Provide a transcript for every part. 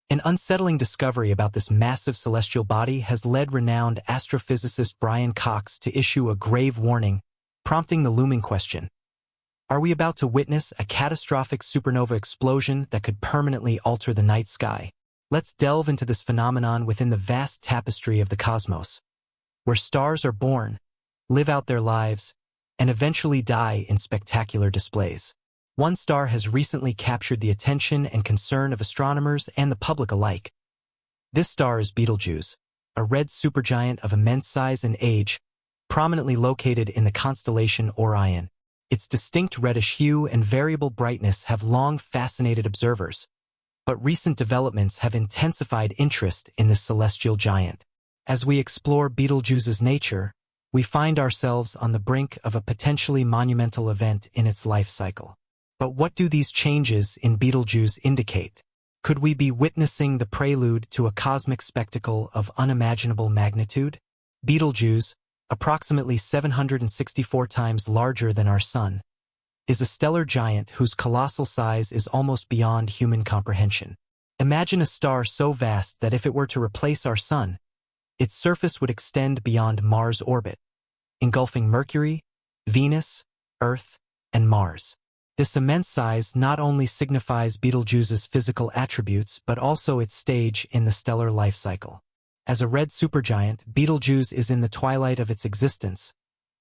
An unsettling discovery about this massive celestial body has led renowned astrophysicist Brian Cox to issue a grave warning, prompting the looming question: are we about to witness a catastrophic supernova explosion that could permanently alter the night sky? Let's delve into this phenomenon within the vast tapestry of the cosmos, where stars are born, live out their lives, and eventually die in spectacular displays. One star has recently captured the attention and concern of astronomers and the public alike. This star is Betelgeuse, a red supergiant of immense size and age, prominently located in the constellation Orion. Its distinct reddish hue and variable brightness have long fascinated observers, but recent developments have intensified interest in this celestial giant. As we explore Betelgeuse's nature, we find ourselves on the brink of a potentially monumental event in its life cycle. But what do these changes in Betelgeuse indicate? Could we be witnessing the prelude to a cosmic spectacle of unimaginable magnitude? Betelgeuse, approximately 764 times larger than our Sun, is a stellar giant whose colossal size is almost beyond human comprehension. Imagine a star so vast that if it were to replace our Sun, its surface would extend beyond Mars' orbit, engulfing Mercury, Venus, Earth, and Mars. This immense size not only signifies Betelgeuse's physical attributes but also its stage in the stellar life cycle. As a red supergiant, Betelgeuse is in the twilight of its existence,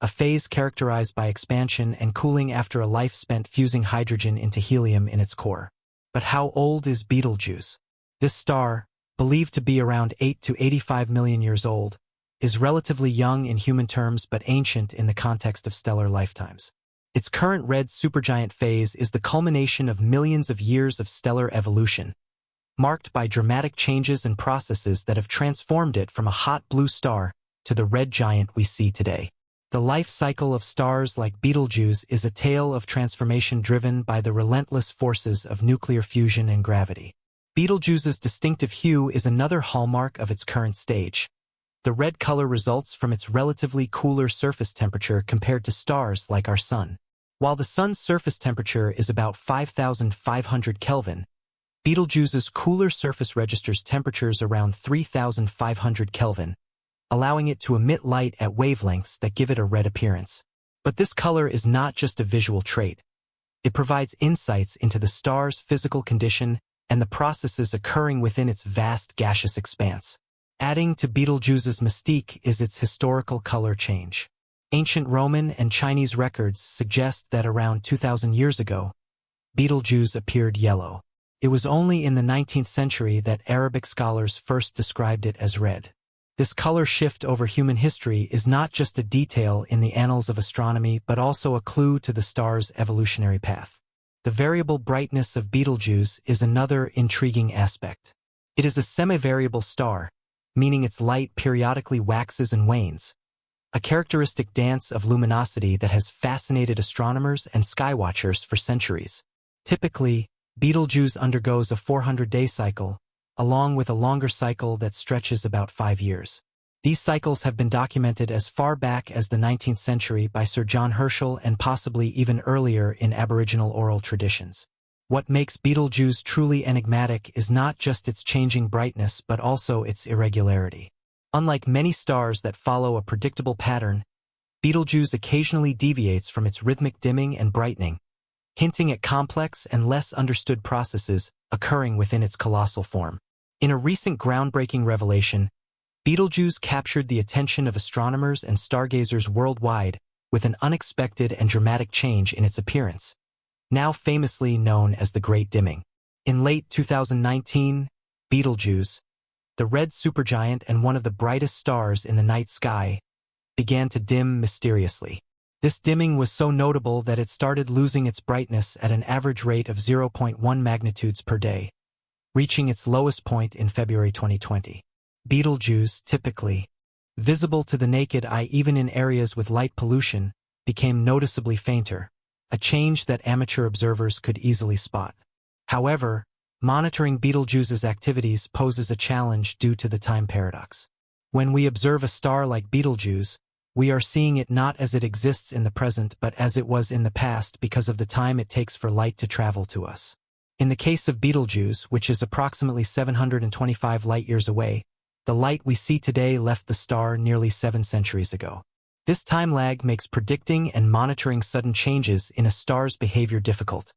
a phase characterized by expansion and cooling after a life spent fusing hydrogen into helium in its core. But how old is Betelgeuse? This star, believed to be around 8 to 85 million years old, is relatively young in human terms but ancient in the context of stellar lifetimes. Its current red supergiant phase is the culmination of millions of years of stellar evolution, marked by dramatic changes and processes that have transformed it from a hot blue star to the red giant we see today. The life cycle of stars like Betelgeuse is a tale of transformation driven by the relentless forces of nuclear fusion and gravity. Betelgeuse's distinctive hue is another hallmark of its current stage. The red color results from its relatively cooler surface temperature compared to stars like our Sun. While the Sun's surface temperature is about 5,500 Kelvin, Betelgeuse's cooler surface registers temperatures around 3,500 Kelvin, allowing it to emit light at wavelengths that give it a red appearance. But this color is not just a visual trait. It provides insights into the star's physical condition and the processes occurring within its vast gaseous expanse. Adding to Betelgeuse's mystique is its historical color change. Ancient Roman and Chinese records suggest that around 2,000 years ago, Betelgeuse appeared yellow. It was only in the 19th century that Arabic scholars first described it as red. This color shift over human history is not just a detail in the annals of astronomy but also a clue to the star's evolutionary path. The variable brightness of Betelgeuse is another intriguing aspect. It is a semi-variable star, meaning its light periodically waxes and wanes, a characteristic dance of luminosity that has fascinated astronomers and skywatchers for centuries. Typically, Betelgeuse undergoes a 400-day cycle, along with a longer cycle that stretches about 5 years. These cycles have been documented as far back as the 19th century by Sir John Herschel and possibly even earlier in Aboriginal oral traditions. What makes Betelgeuse truly enigmatic is not just its changing brightness but also its irregularity. Unlike many stars that follow a predictable pattern, Betelgeuse occasionally deviates from its rhythmic dimming and brightening, hinting at complex and less understood processes occurring within its colossal form. In a recent groundbreaking revelation, Betelgeuse captured the attention of astronomers and stargazers worldwide with an unexpected and dramatic change in its appearance, now famously known as the Great Dimming. In late 2019, Betelgeuse, the red supergiant and one of the brightest stars in the night sky, began to dim mysteriously. This dimming was so notable that it started losing its brightness at an average rate of 0.1 magnitudes per day, reaching its lowest point in February 2020. Betelgeuse, typically visible to the naked eye even in areas with light pollution, became noticeably fainter, a change that amateur observers could easily spot. However, monitoring Betelgeuse's activities poses a challenge due to the time paradox. When we observe a star like Betelgeuse, we are seeing it not as it exists in the present but as it was in the past because of the time it takes for light to travel to us. In the case of Betelgeuse, which is approximately 725 light-years away, the light we see today left the star nearly 7 centuries ago. This time lag makes predicting and monitoring sudden changes in a star's behavior difficult,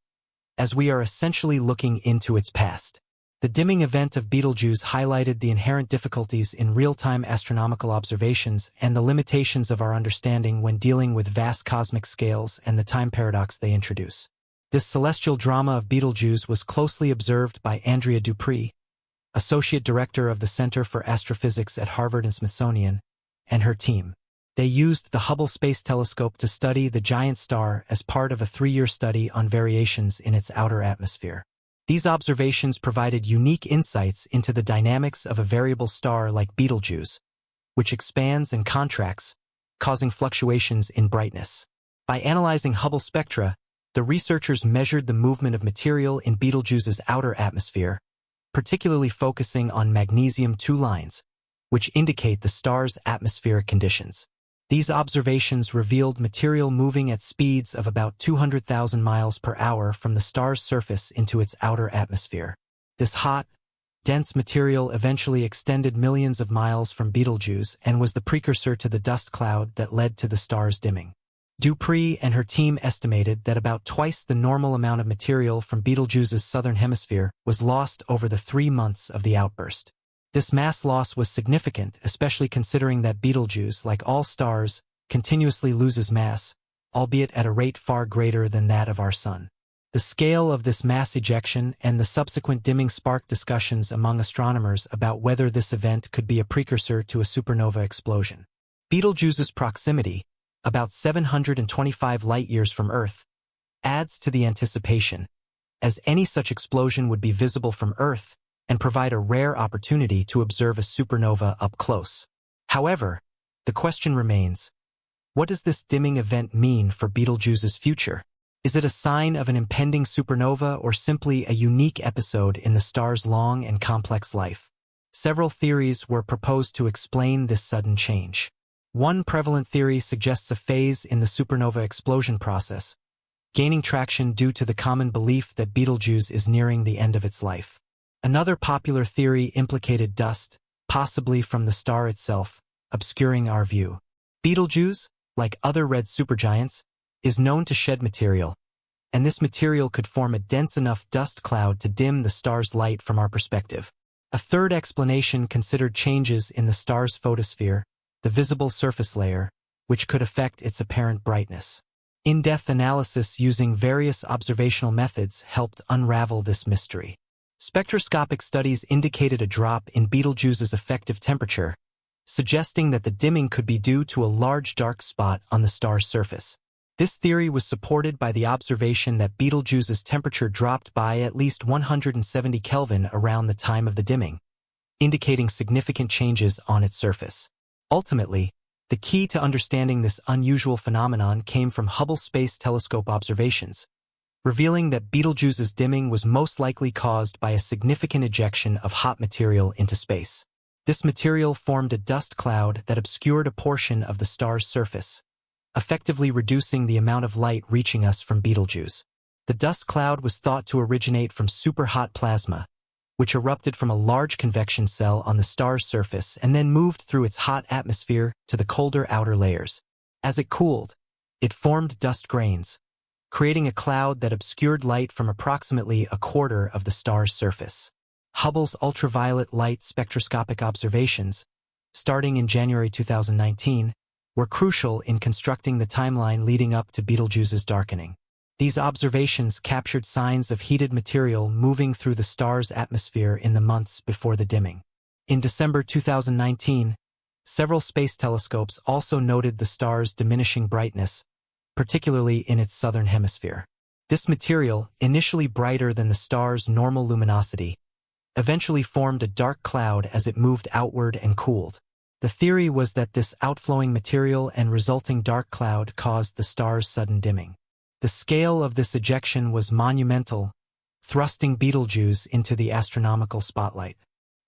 as we are essentially looking into its past. The dimming event of Betelgeuse highlighted the inherent difficulties in real-time astronomical observations and the limitations of our understanding when dealing with vast cosmic scales and the time paradox they introduce. This celestial drama of Betelgeuse was closely observed by Andrea Dupree, Associate Director of the Center for Astrophysics at Harvard and Smithsonian, and her team. They used the Hubble Space Telescope to study the giant star as part of a 3-year study on variations in its outer atmosphere. These observations provided unique insights into the dynamics of a variable star like Betelgeuse, which expands and contracts, causing fluctuations in brightness. By analyzing Hubble spectra, the researchers measured the movement of material in Betelgeuse's outer atmosphere, particularly focusing on magnesium-2 lines, which indicate the star's atmospheric conditions. These observations revealed material moving at speeds of about 200,000 miles per hour from the star's surface into its outer atmosphere. This hot, dense material eventually extended millions of miles from Betelgeuse and was the precursor to the dust cloud that led to the star's dimming. Dupree and her team estimated that about twice the normal amount of material from Betelgeuse's southern hemisphere was lost over the 3 months of the outburst. This mass loss was significant, especially considering that Betelgeuse, like all stars, continuously loses mass, albeit at a rate far greater than that of our Sun. The scale of this mass ejection and the subsequent dimming sparked discussions among astronomers about whether this event could be a precursor to a supernova explosion. Betelgeuse's proximity, about 725 light-years from Earth, adds to the anticipation, as any such explosion would be visible from Earth and provide a rare opportunity to observe a supernova up close. However, the question remains, what does this dimming event mean for Betelgeuse's future? Is it a sign of an impending supernova or simply a unique episode in the star's long and complex life? Several theories were proposed to explain this sudden change. One prevalent theory suggests a phase in the supernova explosion process, gaining traction due to the common belief that Betelgeuse is nearing the end of its life. Another popular theory implicated dust, possibly from the star itself, obscuring our view. Betelgeuse, like other red supergiants, is known to shed material, and this material could form a dense enough dust cloud to dim the star's light from our perspective. A third explanation considered changes in the star's photosphere, the visible surface layer, which could affect its apparent brightness. In-depth analysis using various observational methods helped unravel this mystery. Spectroscopic studies indicated a drop in Betelgeuse's effective temperature, suggesting that the dimming could be due to a large dark spot on the star's surface. This theory was supported by the observation that Betelgeuse's temperature dropped by at least 170 Kelvin around the time of the dimming, indicating significant changes on its surface. Ultimately, the key to understanding this unusual phenomenon came from Hubble Space Telescope observations, revealing that Betelgeuse's dimming was most likely caused by a significant ejection of hot material into space. This material formed a dust cloud that obscured a portion of the star's surface, effectively reducing the amount of light reaching us from Betelgeuse. The dust cloud was thought to originate from superhot plasma, which erupted from a large convection cell on the star's surface and then moved through its hot atmosphere to the colder outer layers. As it cooled, it formed dust grains, creating a cloud that obscured light from approximately a quarter of the star's surface. Hubble's ultraviolet light spectroscopic observations, starting in January 2019, were crucial in constructing the timeline leading up to Betelgeuse's darkening. These observations captured signs of heated material moving through the star's atmosphere in the months before the dimming. In December 2019, several space telescopes also noted the star's diminishing brightness, particularly in its southern hemisphere. This material, initially brighter than the star's normal luminosity, eventually formed a dark cloud as it moved outward and cooled. The theory was that this outflowing material and resulting dark cloud caused the star's sudden dimming. The scale of this ejection was monumental, thrusting Betelgeuse into the astronomical spotlight.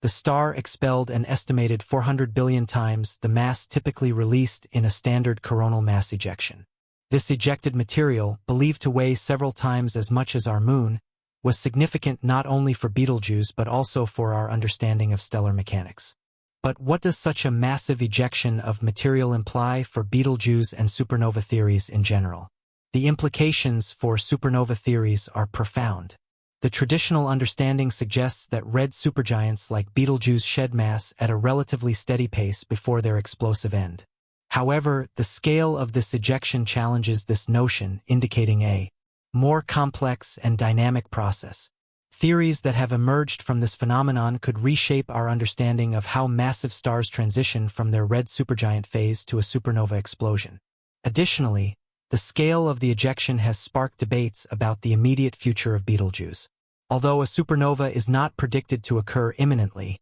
The star expelled an estimated 400 billion times the mass typically released in a standard coronal mass ejection. This ejected material, believed to weigh several times as much as our Moon, was significant not only for Betelgeuse but also for our understanding of stellar mechanics. But what does such a massive ejection of material imply for Betelgeuse and supernova theories in general? The implications for supernova theories are profound. The traditional understanding suggests that red supergiants like Betelgeuse shed mass at a relatively steady pace before their explosive end. However, the scale of this ejection challenges this notion, indicating a more complex and dynamic process. Theories that have emerged from this phenomenon could reshape our understanding of how massive stars transition from their red supergiant phase to a supernova explosion. Additionally, the scale of the ejection has sparked debates about the immediate future of Betelgeuse. Although a supernova is not predicted to occur imminently,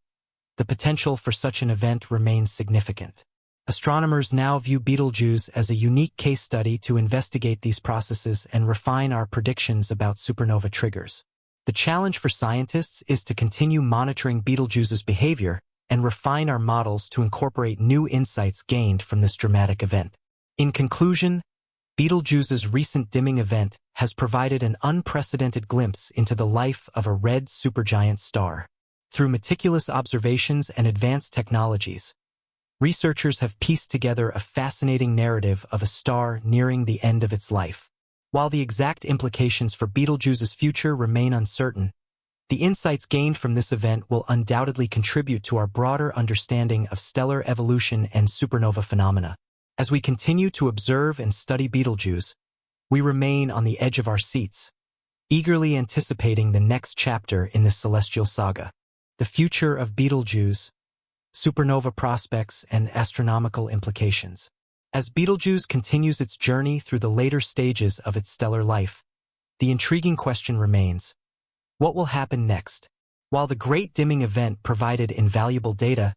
the potential for such an event remains significant. Astronomers now view Betelgeuse as a unique case study to investigate these processes and refine our predictions about supernova triggers. The challenge for scientists is to continue monitoring Betelgeuse's behavior and refine our models to incorporate new insights gained from this dramatic event. In conclusion, Betelgeuse's recent dimming event has provided an unprecedented glimpse into the life of a red supergiant star. Through meticulous observations and advanced technologies, researchers have pieced together a fascinating narrative of a star nearing the end of its life. While the exact implications for Betelgeuse's future remain uncertain, the insights gained from this event will undoubtedly contribute to our broader understanding of stellar evolution and supernova phenomena. As we continue to observe and study Betelgeuse, we remain on the edge of our seats, eagerly anticipating the next chapter in this celestial saga. The future of Betelgeuse, supernova prospects, and astronomical implications. As Betelgeuse continues its journey through the later stages of its stellar life, the intriguing question remains: what will happen next? While the Great Dimming Event provided invaluable data,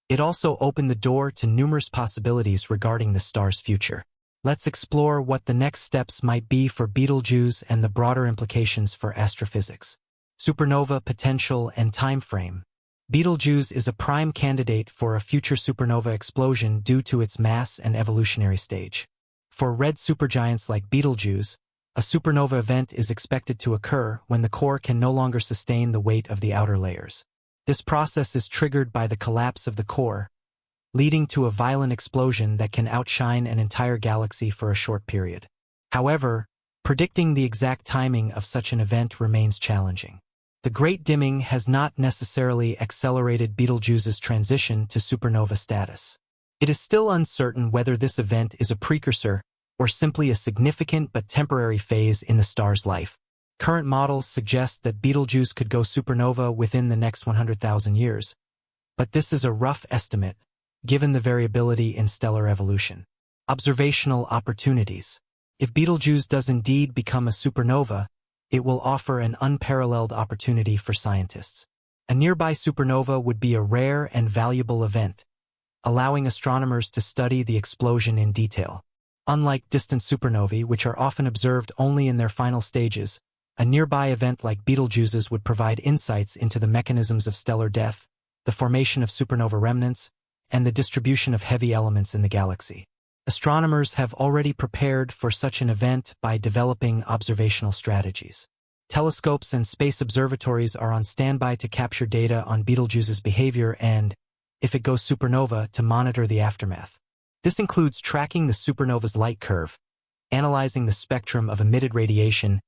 it also opened the door to numerous possibilities regarding the star's future. Let's explore what the next steps might be for Betelgeuse and the broader implications for astrophysics. Supernova potential and time frame. Betelgeuse is a prime candidate for a future supernova explosion due to its mass and evolutionary stage. For red supergiants like Betelgeuse, a supernova event is expected to occur when the core can no longer sustain the weight of the outer layers. This process is triggered by the collapse of the core, leading to a violent explosion that can outshine an entire galaxy for a short period. However, predicting the exact timing of such an event remains challenging. The Great Dimming has not necessarily accelerated Betelgeuse's transition to supernova status. It is still uncertain whether this event is a precursor or simply a significant but temporary phase in the star's life. Current models suggest that Betelgeuse could go supernova within the next 100,000 years, but this is a rough estimate, given the variability in stellar evolution. Observational opportunities. If Betelgeuse does indeed become a supernova, it will offer an unparalleled opportunity for scientists. A nearby supernova would be a rare and valuable event, allowing astronomers to study the explosion in detail. Unlike distant supernovae, which are often observed only in their final stages, a nearby event like Betelgeuse's would provide insights into the mechanisms of stellar death, the formation of supernova remnants, and the distribution of heavy elements in the galaxy. Astronomers have already prepared for such an event by developing observational strategies. Telescopes and space observatories are on standby to capture data on Betelgeuse's behavior and, if it goes supernova, to monitor the aftermath. This includes tracking the supernova's light curve, analyzing the spectrum of emitted radiation,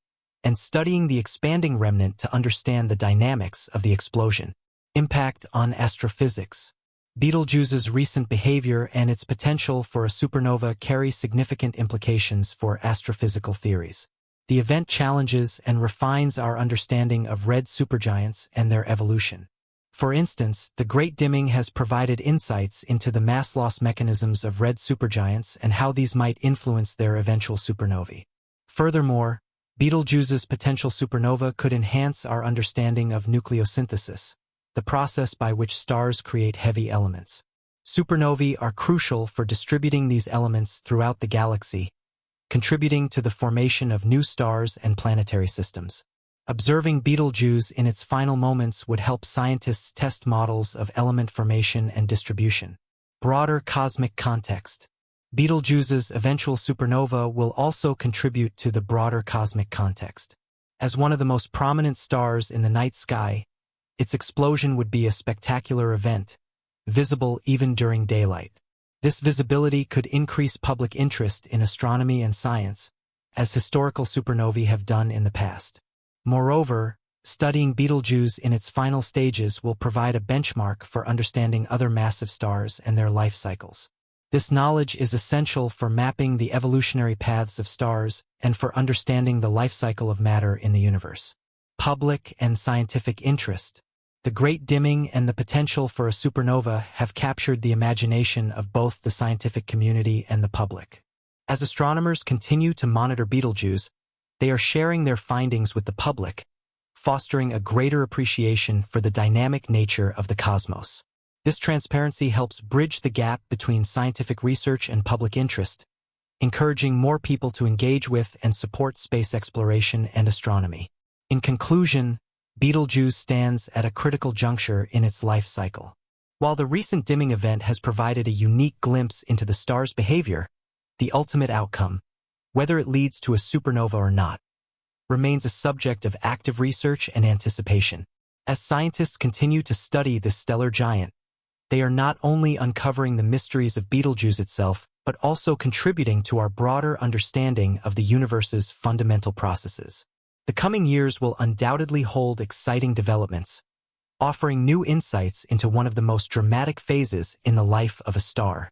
and studying the expanding remnant to understand the dynamics of the explosion. Impact on astrophysics. Betelgeuse's recent behavior and its potential for a supernova carry significant implications for astrophysical theories. The event challenges and refines our understanding of red supergiants and their evolution. For instance, the Great Dimming has provided insights into the mass loss mechanisms of red supergiants and how these might influence their eventual supernovae. Furthermore, Betelgeuse's potential supernova could enhance our understanding of nucleosynthesis, the process by which stars create heavy elements. Supernovae are crucial for distributing these elements throughout the galaxy, contributing to the formation of new stars and planetary systems. Observing Betelgeuse in its final moments would help scientists test models of element formation and distribution. Broader cosmic context. Betelgeuse's eventual supernova will also contribute to the broader cosmic context. As one of the most prominent stars in the night sky, its explosion would be a spectacular event, visible even during daylight. This visibility could increase public interest in astronomy and science, as historical supernovae have done in the past. Moreover, studying Betelgeuse in its final stages will provide a benchmark for understanding other massive stars and their life cycles. This knowledge is essential for mapping the evolutionary paths of stars and for understanding the life cycle of matter in the universe. Public and scientific interest. The great dimming and the potential for a supernova have captured the imagination of both the scientific community and the public. As astronomers continue to monitor Betelgeuse, they are sharing their findings with the public, fostering a greater appreciation for the dynamic nature of the cosmos. This transparency helps bridge the gap between scientific research and public interest, encouraging more people to engage with and support space exploration and astronomy. In conclusion, Betelgeuse stands at a critical juncture in its life cycle. While the recent dimming event has provided a unique glimpse into the star's behavior, the ultimate outcome, whether it leads to a supernova or not, remains a subject of active research and anticipation. As scientists continue to study this stellar giant, they are not only uncovering the mysteries of Betelgeuse itself, but also contributing to our broader understanding of the universe's fundamental processes. The coming years will undoubtedly hold exciting developments, offering new insights into one of the most dramatic phases in the life of a star.